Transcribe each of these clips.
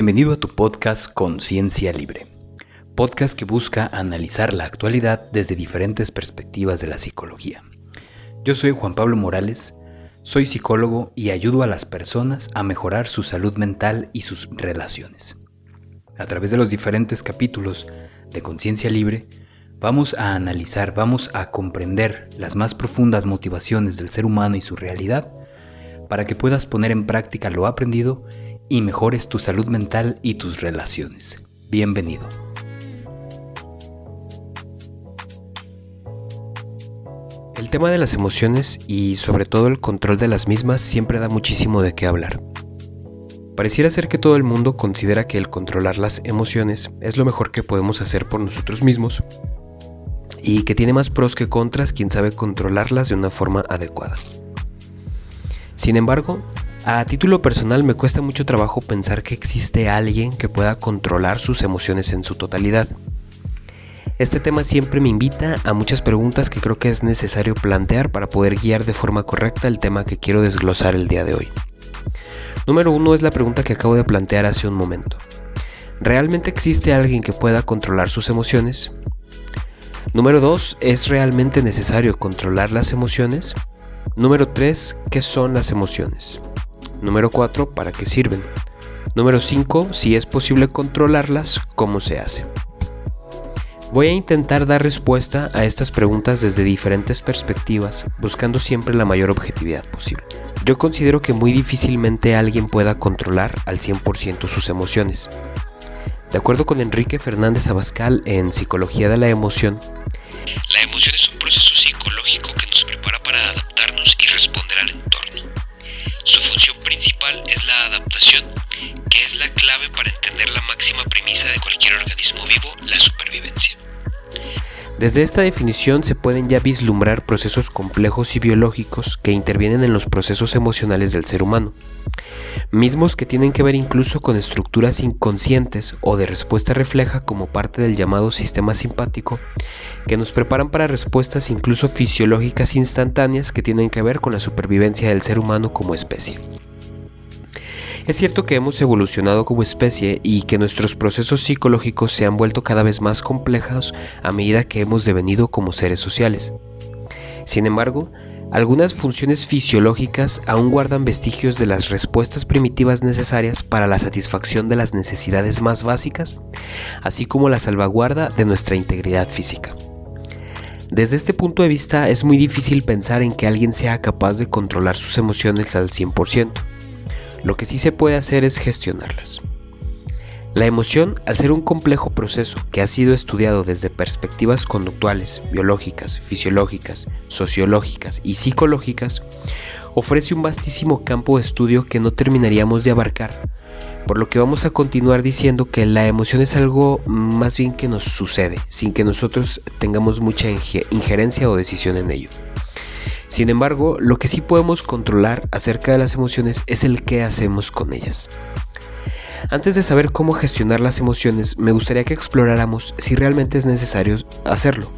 Bienvenido a tu podcast Conciencia Libre, podcast que busca analizar la actualidad desde diferentes perspectivas de la psicología. Yo soy Juan Pablo Morales, soy psicólogo y ayudo a las personas a mejorar su salud mental y sus relaciones. A través de los diferentes capítulos de Conciencia Libre, vamos a analizar, vamos a comprender las más profundas motivaciones del ser humano y su realidad para que puedas poner en práctica lo aprendido y mejores tu salud mental y tus relaciones. Bienvenido. El tema de las emociones y sobre todo el control de las mismas siempre da muchísimo de qué hablar. Pareciera ser que todo el mundo considera que el controlar las emociones es lo mejor que podemos hacer por nosotros mismos y que tiene más pros que contras quien sabe controlarlas de una forma adecuada. Sin embargo, a título personal me cuesta mucho trabajo pensar que existe alguien que pueda controlar sus emociones en su totalidad. Este tema siempre me invita a muchas preguntas que creo que es necesario plantear para poder guiar de forma correcta el tema que quiero desglosar el día de hoy. Número 1 es la pregunta que acabo de plantear hace un momento. ¿Realmente existe alguien que pueda controlar sus emociones? Número 2, ¿es realmente necesario controlar las emociones? Número 3, ¿qué son las emociones? Número 4, ¿para qué sirven? Número 5, si es posible controlarlas, ¿cómo se hace? Voy a intentar dar respuesta a estas preguntas desde diferentes perspectivas, buscando siempre la mayor objetividad posible. Yo considero que muy difícilmente alguien pueda controlar al 100% sus emociones. De acuerdo con Enrique Fernández Abascal en Psicología de la Emoción, la emoción es un proceso psicológico que nos prepara para adaptarnos y responder al entorno. Su función principal es la adaptación, que es la clave para entender la máxima premisa de cualquier organismo vivo, la supervivencia. Desde esta definición se pueden ya vislumbrar procesos complejos y biológicos que intervienen en los procesos emocionales del ser humano, mismos que tienen que ver incluso con estructuras inconscientes o de respuesta refleja como parte del llamado sistema simpático, que nos preparan para respuestas incluso fisiológicas instantáneas que tienen que ver con la supervivencia del ser humano como especie. Es cierto que hemos evolucionado como especie y que nuestros procesos psicológicos se han vuelto cada vez más complejos a medida que hemos devenido como seres sociales. Sin embargo, algunas funciones fisiológicas aún guardan vestigios de las respuestas primitivas necesarias para la satisfacción de las necesidades más básicas, así como la salvaguarda de nuestra integridad física. Desde este punto de vista es muy difícil pensar en que alguien sea capaz de controlar sus emociones al 100%. Lo que sí se puede hacer es gestionarlas. La emoción, al ser un complejo proceso que ha sido estudiado desde perspectivas conductuales, biológicas, fisiológicas, sociológicas y psicológicas, ofrece un vastísimo campo de estudio que no terminaríamos de abarcar, por lo que vamos a continuar diciendo que la emoción es algo más bien que nos sucede, sin que nosotros tengamos mucha injerencia o decisión en ello. Sin embargo, lo que sí podemos controlar acerca de las emociones es el qué hacemos con ellas. Antes de saber cómo gestionar las emociones, me gustaría que exploráramos si realmente es necesario hacerlo.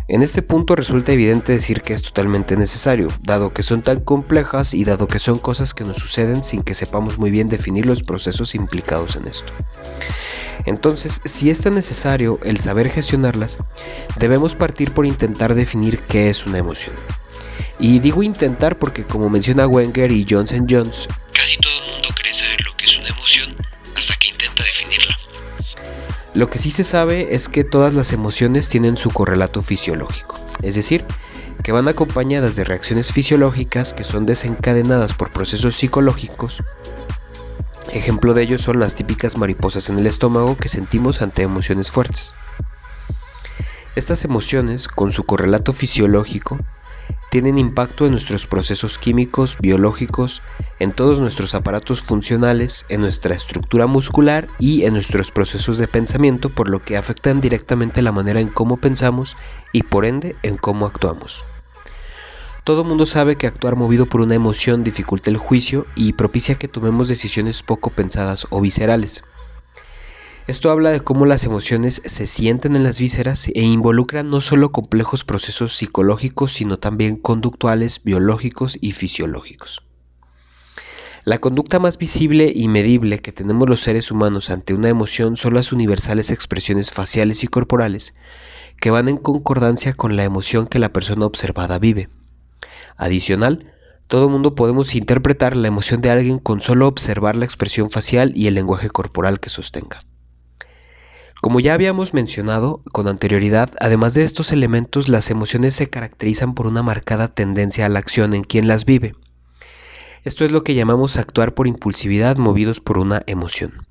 En este punto resulta evidente decir que es totalmente necesario, dado que son tan complejas y dado que son cosas que nos suceden sin que sepamos muy bien definir los procesos implicados en esto. Entonces, si es tan necesario el saber gestionarlas, debemos partir por intentar definir qué es una emoción. Y digo intentar porque, como menciona Wenger y Johnson Jones, casi todo el mundo cree saber lo que es una emoción hasta que intenta definirla. Lo que sí se sabe es que todas las emociones tienen su correlato fisiológico, es decir, que van acompañadas de reacciones fisiológicas que son desencadenadas por procesos psicológicos. Ejemplo de ello son las típicas mariposas en el estómago que sentimos ante emociones fuertes. Estas emociones, con su correlato fisiológico, tienen impacto en nuestros procesos químicos, biológicos, en todos nuestros aparatos funcionales, en nuestra estructura muscular y en nuestros procesos de pensamiento, por lo que afectan directamente la manera en cómo pensamos y por ende en cómo actuamos. Todo mundo sabe que actuar movido por una emoción dificulta el juicio y propicia que tomemos decisiones poco pensadas o viscerales. Esto habla de cómo las emociones se sienten en las vísceras e involucran no solo complejos procesos psicológicos, sino también conductuales, biológicos y fisiológicos. La conducta más visible y medible que tenemos los seres humanos ante una emoción son las universales expresiones faciales y corporales que van en concordancia con la emoción que la persona observada vive. Adicional, todo mundo podemos interpretar la emoción de alguien con solo observar la expresión facial y el lenguaje corporal que sostenga. Como ya habíamos mencionado con anterioridad, además de estos elementos, las emociones se caracterizan por una marcada tendencia a la acción en quien las vive. Esto es lo que llamamos actuar por impulsividad movidos por una emoción.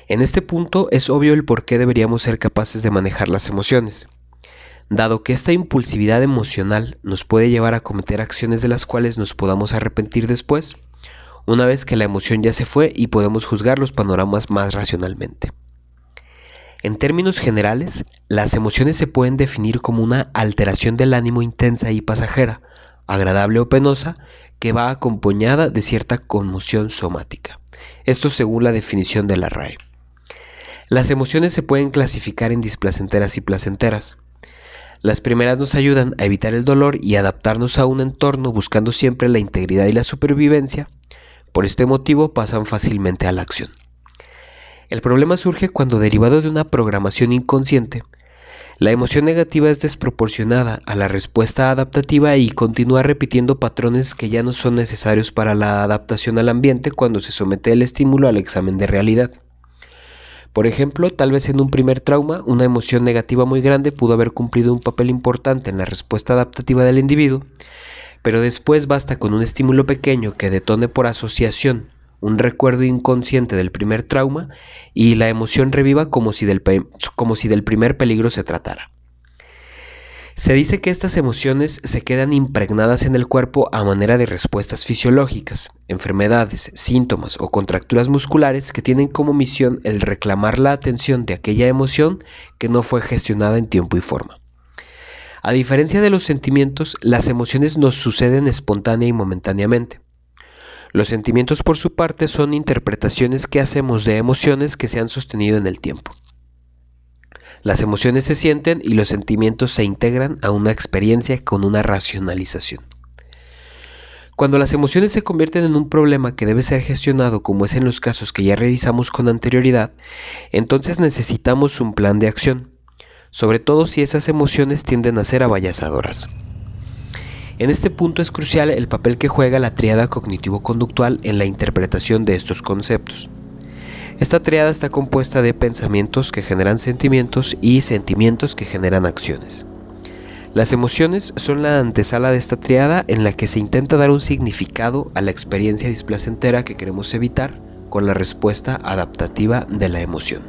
En este punto es obvio el por qué deberíamos ser capaces de manejar las emociones. Dado que esta impulsividad emocional nos puede llevar a cometer acciones de las cuales nos podamos arrepentir después, una vez que la emoción ya se fue y podemos juzgar los panoramas más racionalmente. En términos generales, las emociones se pueden definir como una alteración del ánimo intensa y pasajera, agradable o penosa, que va acompañada de cierta conmoción somática. Esto según la definición de la RAE. Las emociones se pueden clasificar en displacenteras y placenteras. Las primeras nos ayudan a evitar el dolor y adaptarnos a un entorno buscando siempre la integridad y la supervivencia. Por este motivo pasan fácilmente a la acción. El problema surge cuando, derivado de una programación inconsciente, la emoción negativa es desproporcionada a la respuesta adaptativa y continúa repitiendo patrones que ya no son necesarios para la adaptación al ambiente cuando se somete el estímulo al examen de realidad. Por ejemplo, tal vez en un primer trauma, una emoción negativa muy grande pudo haber cumplido un papel importante en la respuesta adaptativa del individuo, pero después basta con un estímulo pequeño que detone por asociación un recuerdo inconsciente del primer trauma y la emoción reviva como si del primer peligro se tratara. Se dice que estas emociones se quedan impregnadas en el cuerpo a manera de respuestas fisiológicas, enfermedades, síntomas o contracturas musculares que tienen como misión el reclamar la atención de aquella emoción que no fue gestionada en tiempo y forma. A diferencia de los sentimientos, las emociones nos suceden espontánea y momentáneamente. Los sentimientos, por su parte, son interpretaciones que hacemos de emociones que se han sostenido en el tiempo. Las emociones se sienten y los sentimientos se integran a una experiencia con una racionalización. Cuando las emociones se convierten en un problema que debe ser gestionado, como es en los casos que ya revisamos con anterioridad, entonces necesitamos un plan de acción, sobre todo si esas emociones tienden a ser avasalladoras. En este punto es crucial el papel que juega la tríada cognitivo-conductual en la interpretación de estos conceptos. Esta tríada está compuesta de pensamientos que generan sentimientos y sentimientos que generan acciones. Las emociones son la antesala de esta tríada en la que se intenta dar un significado a la experiencia displacentera que queremos evitar con la respuesta adaptativa de la emoción.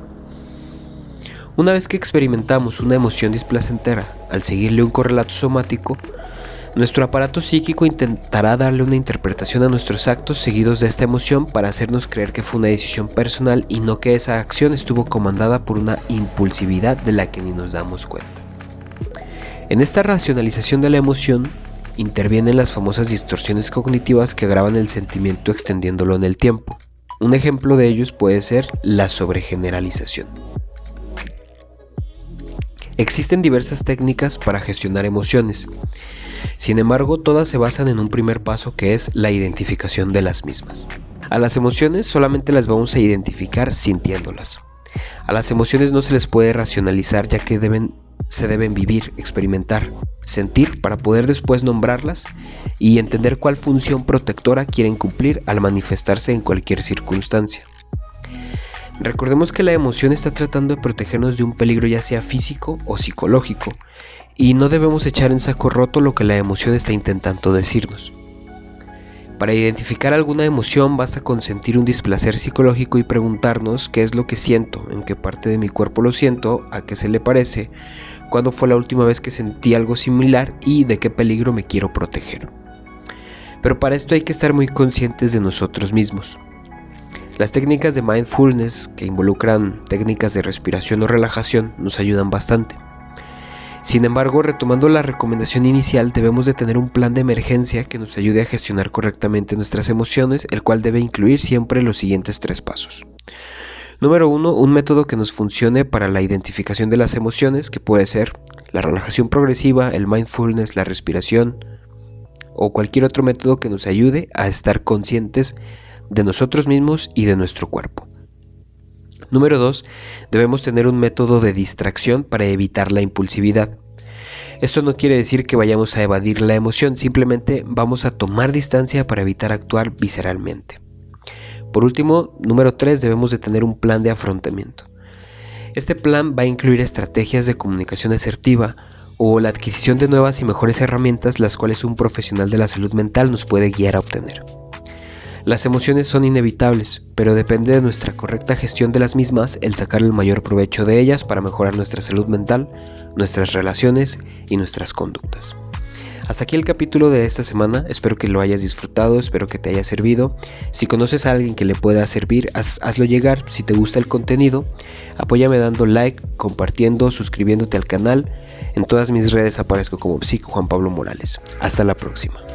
Una vez que experimentamos una emoción displacentera, al seguirle un correlato somático, nuestro aparato psíquico intentará darle una interpretación a nuestros actos seguidos de esta emoción para hacernos creer que fue una decisión personal y no que esa acción estuvo comandada por una impulsividad de la que ni nos damos cuenta. En esta racionalización de la emoción intervienen las famosas distorsiones cognitivas que agravan el sentimiento extendiéndolo en el tiempo. Un ejemplo de ellos puede ser la sobregeneralización. Existen diversas técnicas para gestionar emociones. Sin embargo, todas se basan en un primer paso que es la identificación de las mismas. A las emociones solamente las vamos a identificar sintiéndolas. A las emociones no se les puede racionalizar ya que se deben vivir, experimentar, sentir para poder después nombrarlas y entender cuál función protectora quieren cumplir al manifestarse en cualquier circunstancia. Recordemos que la emoción está tratando de protegernos de un peligro ya sea físico o psicológico, y no debemos echar en saco roto lo que la emoción está intentando decirnos. Para identificar alguna emoción basta con sentir un displacer psicológico y preguntarnos qué es lo que siento, en qué parte de mi cuerpo lo siento, a qué se le parece, cuándo fue la última vez que sentí algo similar y de qué peligro me quiero proteger. Pero para esto hay que estar muy conscientes de nosotros mismos. Las técnicas de mindfulness, que involucran técnicas de respiración o relajación, nos ayudan bastante. Sin embargo, retomando la recomendación inicial, debemos de tener un plan de emergencia que nos ayude a gestionar correctamente nuestras emociones, el cual debe incluir siempre los siguientes 3 pasos. Número 1, un método que nos funcione para la identificación de las emociones, que puede ser la relajación progresiva, el mindfulness, la respiración o cualquier otro método que nos ayude a estar conscientes de nosotros mismos y de nuestro cuerpo. Número 2, debemos tener un método de distracción para evitar la impulsividad. Esto no quiere decir que vayamos a evadir la emoción, simplemente vamos a tomar distancia para evitar actuar visceralmente. Por último, número 3, debemos de tener un plan de afrontamiento. Este plan va a incluir estrategias de comunicación asertiva o la adquisición de nuevas y mejores herramientas, las cuales un profesional de la salud mental nos puede guiar a obtener. Las emociones son inevitables, pero depende de nuestra correcta gestión de las mismas el sacar el mayor provecho de ellas para mejorar nuestra salud mental, nuestras relaciones y nuestras conductas. Hasta aquí el capítulo de esta semana, espero que lo hayas disfrutado, espero que te haya servido. Si conoces a alguien que le pueda servir, hazlo llegar. Si te gusta el contenido, apóyame dando like, compartiendo, suscribiéndote al canal. En todas mis redes aparezco como Psic Juan Pablo Morales. Hasta la próxima.